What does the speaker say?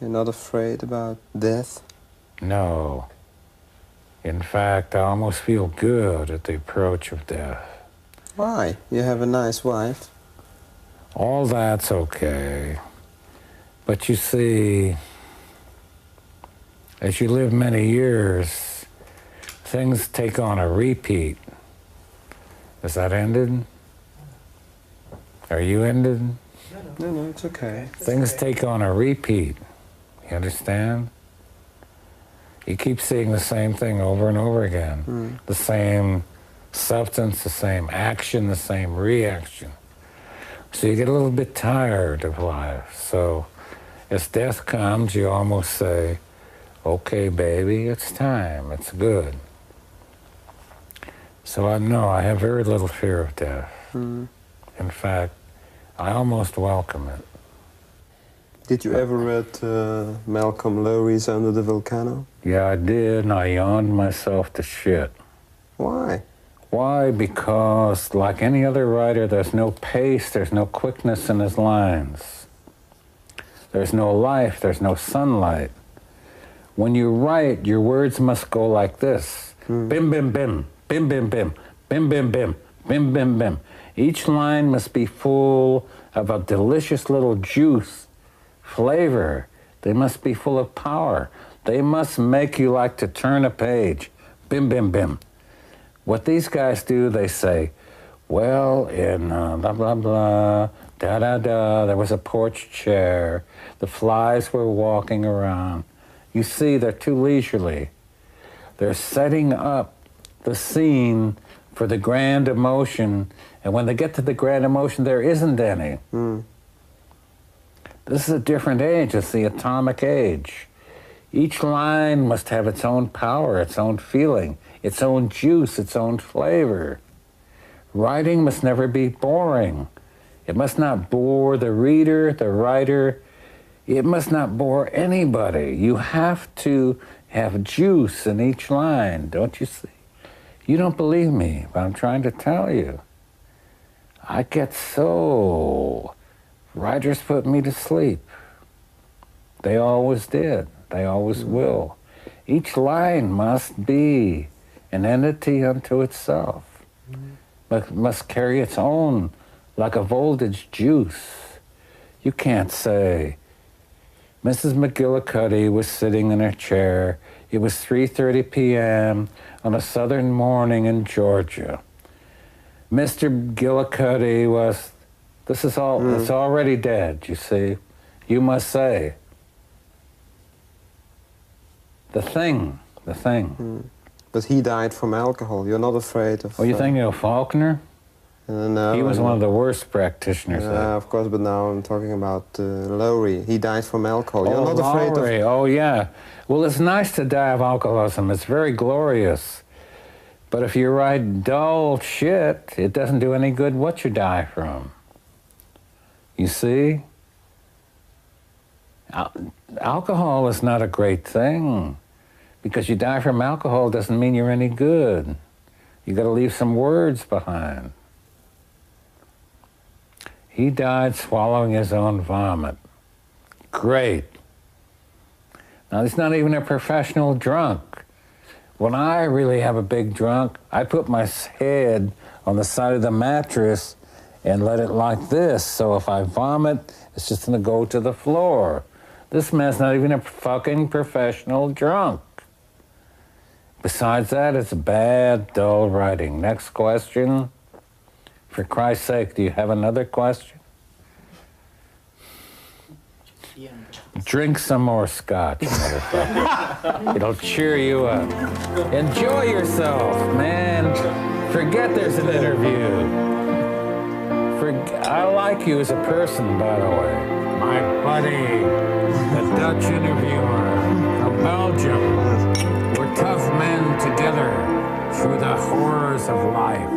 You're not afraid about death? No. In fact, I almost feel good at the approach of death. Why? You have a nice wife. All that's okay. But you see, as you live many years, things take on a repeat. Is that ended? Are you ended? No, it's okay. Things take on a repeat. You understand? You keep seeing the same thing over and over again. The same substance, the same action, the same reaction. So you get a little bit tired of life. So as death comes, you almost say, okay, baby, it's time, it's good. So I know I have very little fear of death. In fact, I almost welcome it. Did you ever read Malcolm Lowry's Under the Volcano? Yeah, I did, and I yawned myself to shit. Why? Why? Because, like any other writer, there's no pace, there's no quickness in his lines. There's no life, there's no sunlight. When you write, your words must go like this. Bim, bim, bim, bim, bim, bim, bim, bim, bim, bim, bim, bim. Each line must be full of a delicious little juice, flavor. They must be full of power. They must make you like to turn a page. Bim, bim, bim. What these guys do, they say, well, in blah, blah, blah, da, da, da, there was a porch chair. The flies were walking around. You see, they're too leisurely. They're setting up the scene for the grand emotion, and when they get to the grand emotion, there isn't any. This is a different age. It's the atomic age. Each line must have its own power, its own feeling, its own juice, its own flavor. Writing must never be boring. It must not bore the reader, the writer. It must not bore anybody. You have to have juice in each line, don't you see? You don't believe me, but I'm trying to tell you. I get so... Writers put me to sleep. They always did. They always will. Each line must be an entity unto itself. But must carry its own, like a voltage juice. You can't say, Mrs. McGillicuddy was sitting in her chair. It was 3:30 p.m. on a southern morning in Georgia. Mr. McGillicuddy was... This is all, it's already dead, you see. You must say, the thing. But he died from alcohol. You're not afraid of... Oh, you think of Faulkner? No. He was one of the worst practitioners. Yeah, of course, but now I'm talking about Lowry. He died from alcohol. You're not afraid Lowry. of... Oh, yeah. Well, it's nice to die of alcoholism. It's very glorious. But if you write dull shit, it doesn't do any good what you die from. You see? Alcohol is not a great thing. Because you die from alcohol doesn't mean you're any good. You got to leave some words behind. He died swallowing his own vomit. Great. Now, he's not even a professional drunk. When I really have a big drunk, I put my head on the side of the mattress and let it like this, so if I vomit, it's just gonna go to the floor. This man's not even a fucking professional drunk. Besides that, it's bad, dull writing. Next question. For Christ's sake, do you have another question? Drink some more scotch, motherfucker. It'll cheer you up. Enjoy yourself, man. Forget there's an interview. I like you as a person, by the way. My buddy, the Dutch interviewer from Belgium. We're tough men together through the horrors of life.